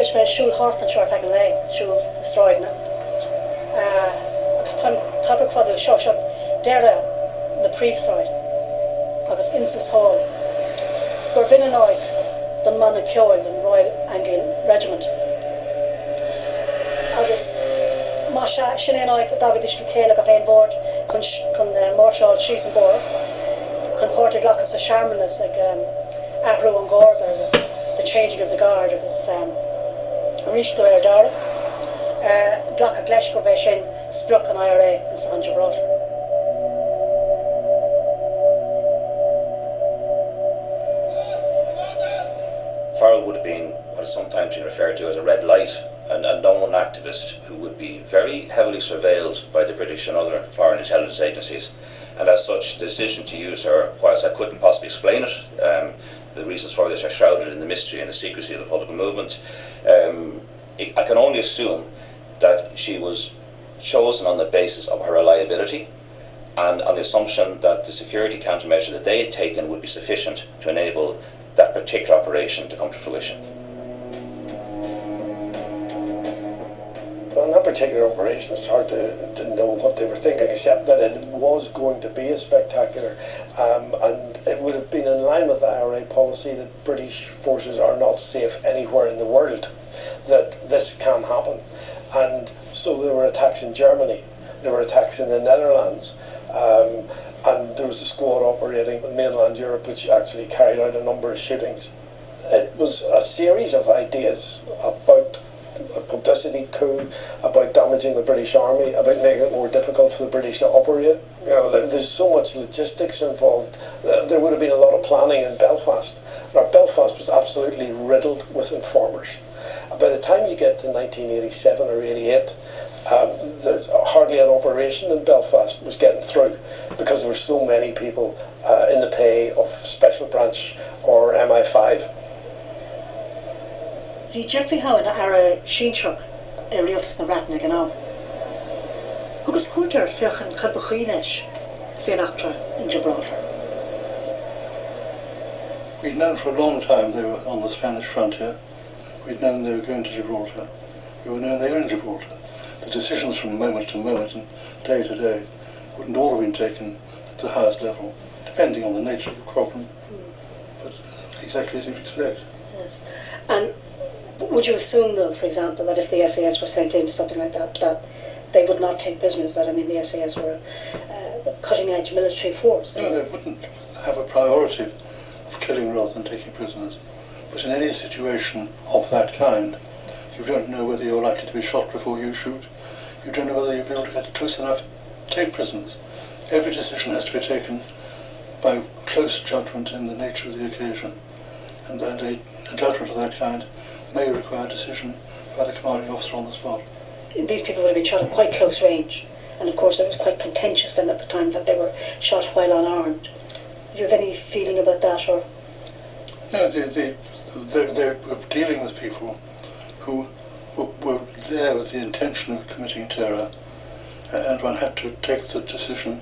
Fish me siúl hart an seoir fegan lei, siúl stráidna. Agus tá fadu seo deire na príomhsáid agus Inces Hall. Gur bin an áid don man an ceoil an Royal Anglian Regiment. Agus má sin an áid David is go céile go réon bhórt chun Marshal Sheesenborough chun chóirte glachas a Sharmanas ag ahrú an Gord or the changing of the guard agus ríiste ar dar glach a gleis go bheith sin spruch an IRA in San Gibraltar. Farrell would have been what is sometimes been referred to as a red light, and a known activist who would be very heavily surveilled by the British and other foreign intelligence agencies, and as such the decision to use her, whilst I couldn't possibly explain it, the reasons for this are shrouded in the mystery and the secrecy of the political movement. I can only assume that she was chosen on the basis of her reliability and on the assumption that the security countermeasure that they had taken would be sufficient to enable that particular operation to come to fruition. On that particular operation, it's hard to know what they were thinking, except that it was going to be a spectacular, and it would have been in line with the IRA policy that British forces are not safe anywhere in the world, that this can happen. And so there were attacks in Germany, there were attacks in the Netherlands, and there was a squad operating in mainland Europe which actually carried out a number of shootings. It was a series of ideas about a publicity coup, about damaging the British Army, about making it more difficult for the British to operate. You know, there's so much logistics involved. There would have been a lot of planning in Belfast. Now, Belfast was absolutely riddled with informers. By the time you get to 1987 or 88, there's hardly an operation in Belfast was getting through because there were so many people in the pay of Special Branch or MI5. Bhí Jeffrey Howen ar Sheenstruck rialtas na Bratna gná. Agus cuairtear fiochan Cadbuchíneis féinachtra in Gibraltar. We'd known for a long time they were on the Spanish frontier. We'd known they were going to Gibraltar. We were known they were in Gibraltar. The decisions from moment to moment and day to day wouldn't all have been taken at the highest level, depending on the nature of the problem, but exactly as you'd expect. Yes. And would you assume, though, for example, that if the SAS were sent into something like that, that they would not take prisoners? That, I mean, the SAS were a cutting-edge military force? No, they wouldn't have a priority of killing rather than taking prisoners. But in any situation of that kind, you don't know whether you're likely to be shot before you shoot. You don't know whether you'll be able to get close enough to take prisoners. Every decision has to be taken by close judgment in the nature of the occasion. And a judgment of that kind may require a decision by the commanding officer on the spot. These people would have been shot at quite close range, and of course it was quite contentious then at the time that they were shot while unarmed. Do you have any feeling about that, or? No, they were dealing with people who were there with the intention of committing terror, and one had to take the decision,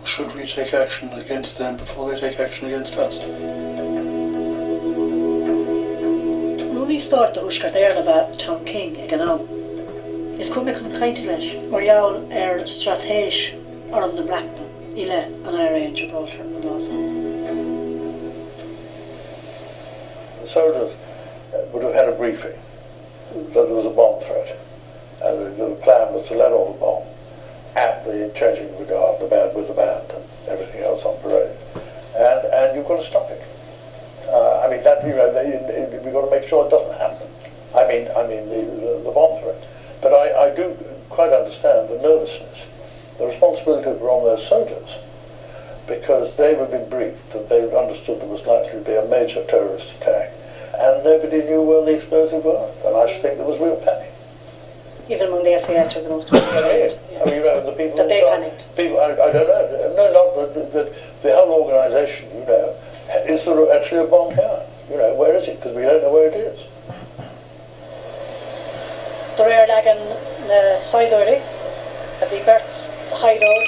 should we take action against them before they take action against us? Rooney start the Ushkart about Tom King ag an am. Is cum an cainte leis, mar jaall stratéis orm na Bratna, ile an IRA in Gibraltar and Laza. The soldiers would have had a briefing that there was a bomb threat, and the plan was to let off a bomb at the changing of the guard, with the band and everything else on parade, and you've got to stop it. I mean that we've got to make sure it doesn't happen. I mean the bomb threat. But I do quite understand the nervousness. The responsibility were on those soldiers, because they were being briefed that they understood there was likely to be a major terrorist attack, and nobody knew where the explosives were, and I should think there was real panic. Either among the SAS or the most worried. Yeah. I mean, the people that they panicked. People, I don't know. No, not the whole organisation. You know, is there actually a bomb here? You know, where is it? Because we don't know where it is. The rare lagan na Saidori, the Bert Haidor,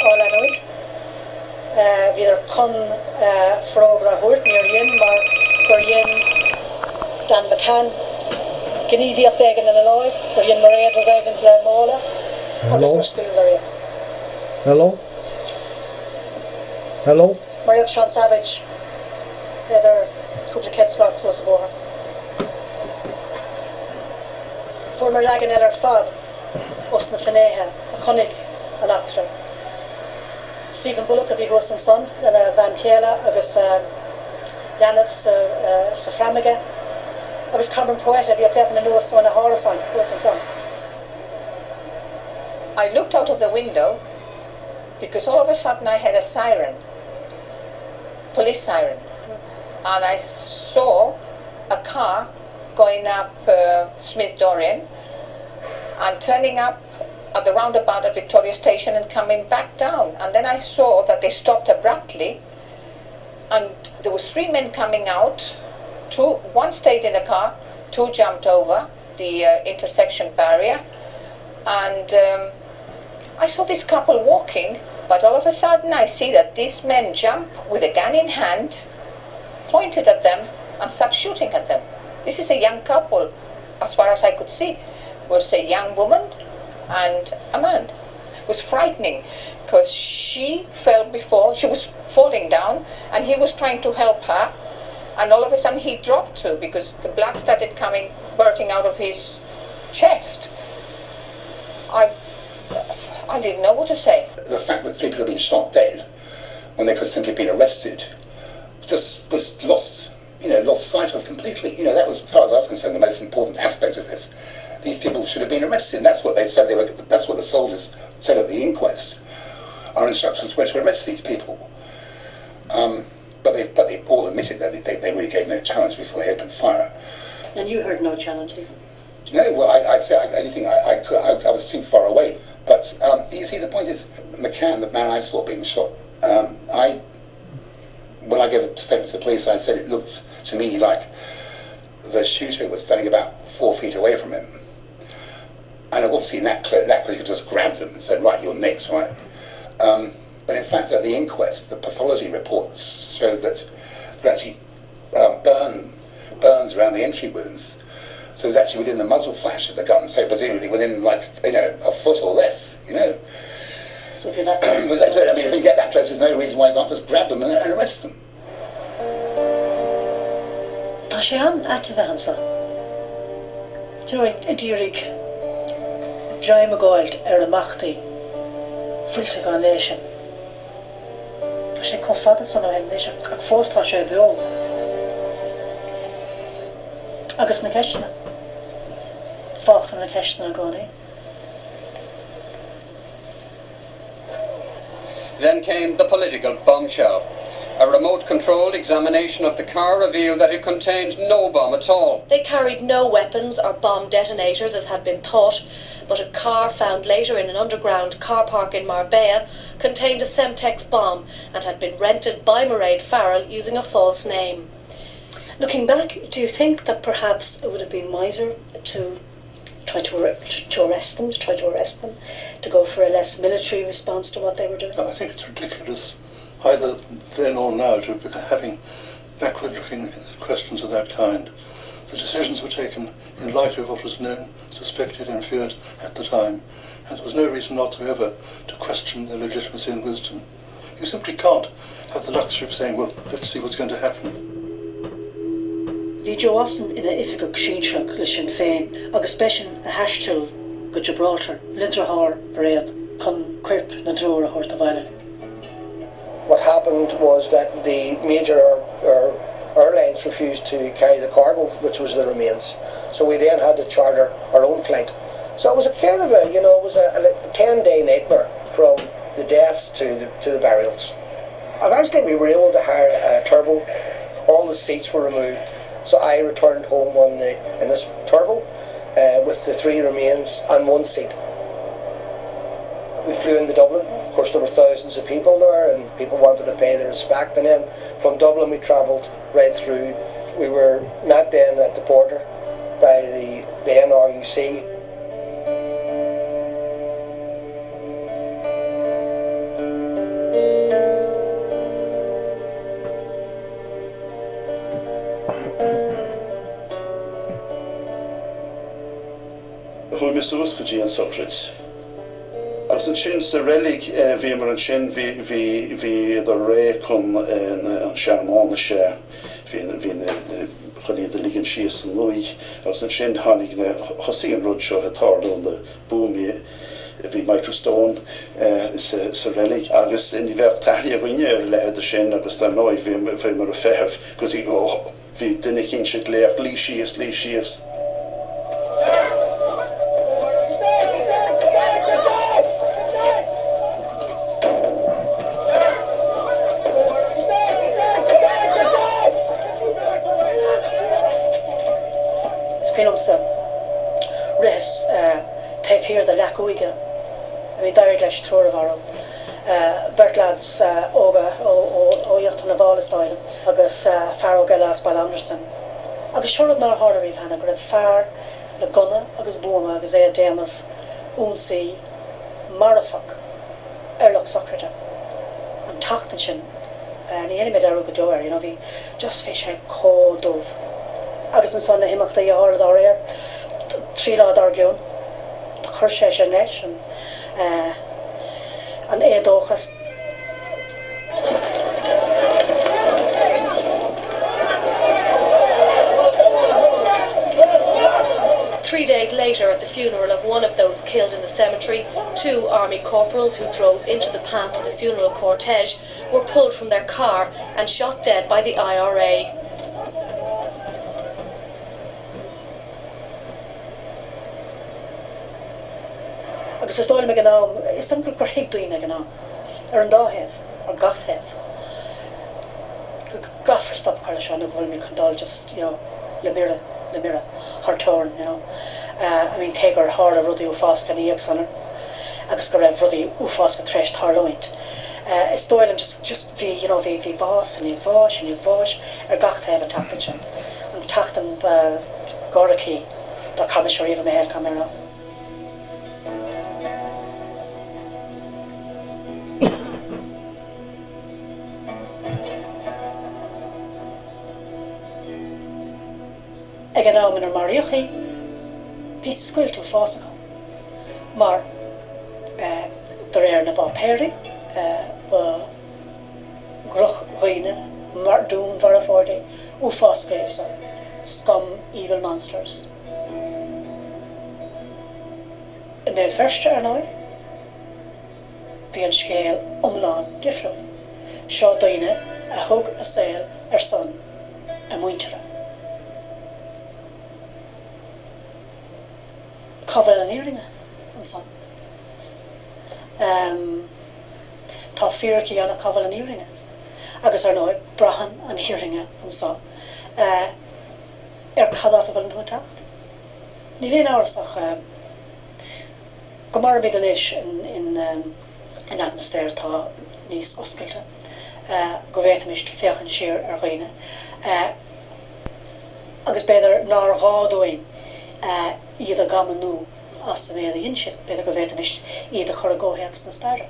all anoid. Vier con frogra hoort near yin, maar door yin dan bekan Gníomhaíocht éigean in alive, gur dhéon mar éadú éigean le mála, agus gur scoil ar éad. Hello? Hello? Mar éag Sean Savage, idir cúpla kitslots os a bhór. Fuair mar legan ar fad, os na finnéthe, a chonig an actra. Stephen Bullock a bhí hos an son, lena Van Céla agus Janov sa Framige, agus Cameron Poeta bhí a feicin na nuas on a Horasan, hos an son. I looked out of the window because all of a sudden I had a siren, police siren, and I saw a car going up Smith Dorian and turning up at the roundabout at Victoria Station and coming back down. And then I saw that they stopped abruptly, and there was 3 men coming out. One stayed in the car, 2 jumped over the intersection barrier, and I saw this couple walking, but all of a sudden I see that these men jump with a gun in hand, pointed at them and start shooting at them. This is a young couple, as far as I could see. It was a young woman and a man. It was frightening because she fell before, she was falling down, and he was trying to help her, and all of a sudden he dropped too because the blood started coming, burning out of his chest. I didn't know what to say. The fact that 3 people have been shot dead when they could simply have been arrested just was lost sight of completely. That was, as far as I was concerned, the most important aspect of this. These people should have been arrested, and that's what they said that's what the soldiers said at the inquest. Our instructions were to arrest these people. But they all admitted that they really gave no challenge before they opened fire. And you heard no challenge, Stephen? No, well, I'd say anything I could. I was too far away. But you see, the point is, McCann, the man I saw being shot, when I gave a statement to the police, I said it looked to me like the shooter was standing about 4 feet away from him. And obviously in that close, he just grabbed him and said, right, you're next, right? But in fact, at the inquest, the pathology reports showed that there actually burns around the entry wounds. So it was actually within the muzzle flash of the gun, so presumably within, a foot or less, So if you're that close, if you get that close, there's no reason why you can't just grab them and arrest them. Tá sé an atibhansa. Dírig Jaime Gold amachtaí fuilte gan léisian. Tá sé confada san a léisian ag fóstá sé beo. Agus na ceisna. Fáchtar na ceisna gánaí. Then came the political bombshell. A remote-controlled examination of the car revealed that it contained no bomb at all. They carried no weapons or bomb detonators as had been thought, but a car found later in an underground car park in Marbella contained a Semtex bomb and had been rented by Mairead Farrell using a false name. Looking back, do you think that perhaps it would have been wiser to try to arrest them, to go for a less military response to what they were doing? I think it's ridiculous, either then or now, to be having backward-looking questions of that kind. The decisions were taken in light of what was known, suspected and feared at the time, and there was no reason whatsoever to question their legitimacy and wisdom. You simply can't have the luxury of saying, well, let's see what's going to happen. Bhí Joe Austin ina ifigach sínsreach le Sinn Féin agus speisian a haistil go Gibraltar, Lidrahar Parade, chun cuirp na drúr a Horta Bhaile. What happened was that the major airlines refused to carry the cargo, which was the remains. So we then had to charter our own flight. So it was a kind of it was a 10-day nightmare from the deaths to the burials. Eventually we were able to hire a turbo. All the seats were removed. So I returned home in this turbo with the 3 remains and 1 seat. We flew into Dublin. Of course, there were thousands of people there, and people wanted to pay their respect. And then from Dublin, we travelled right through. We were met then at the border by the NRUC. mis úscotí an socrit. Agus an sin sa relic bhí mar an sin bhí do ré chun an seamána sé chuní de ligan síos an luí, agus an sin tháinig na thosaí an rud seo atáirún de búmi bhí Microstone sa relic, agus in bheith taithí a ghuine ar le a sin agus dar nóid bhí mar a feheh, gus bhí duine cinn si léach lí síos. Res taif here the lack uiga. I mean, direct leis trúr of our Bert lads óga ó iacht an avála style agus Faro Gelas Bal Anderson. Agus siarad nar harder we've had a grib far le gunna agus boma agus é déan of únsaí marafach erlach socrata an tachtan sin ní enimid ar go doir, you know, bhí just fish sé códómh agus an son na himachta í árad ar air trí lád ar gion tá chuir sé sé leis an éadóchas. Three days later, at the funeral of one of those killed in the cemetery, 2 army corporals who drove into the path of the funeral cortege were pulled from their car and shot dead by the IRA. Agus is dóil me gná, is an gur higdíine gná, ar an dáhef, ar gachthef. Gaffer stop carla sean a bhfuil me condol just, you know, le mira, her turn, you know. I mean, take her hard a ruddy ufasca ní ag sanar, agus go raibh ruddy ufasca thresh tar loint. Is dóil just bhí, you know, bhí bás and ag bháis, ar gachthef an tachtan sin. An tachtan Goraki, da commissioner even me head camera. Ag an am in ar mariochi, hí scuilt ó fásacha. Mar dar na bá péri, ba gruch ghuine, mar dún var a fórdi, ó fásacha is scum evil monsters. In méid verste ar nói, hí an scéal omláin difriúil. Seo daoine a thug a saoil ar son a muintere. Cover an earringe an son. Tá fearci anna cover an earringe. Agus ar nói brahan an earringe an son. Cadas a bhfuil an tacht. Ní léon áirsach go mar bhí an isis in atmosfér tá níos oscailte. Go bhhéitimist féchan siar ar ghaoine. Agus beidir nar ghádóin iad a gamanú as an éad a inse, beidir go bhhéitimist iad a chur a ggótheags na staire.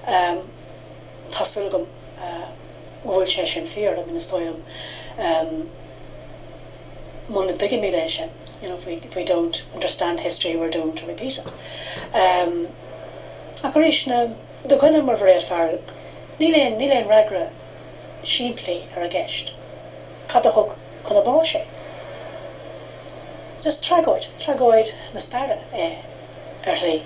Tá sulgam bhfuil sé sin fear am in stoilm One big emulation. You know, if we don't understand history, we're doomed to repeat it. Akarishna, the gunna mar vared far, nilen ragra, sheently ar a gest. Cadahug conna boshe. Just tragoid na stara, early.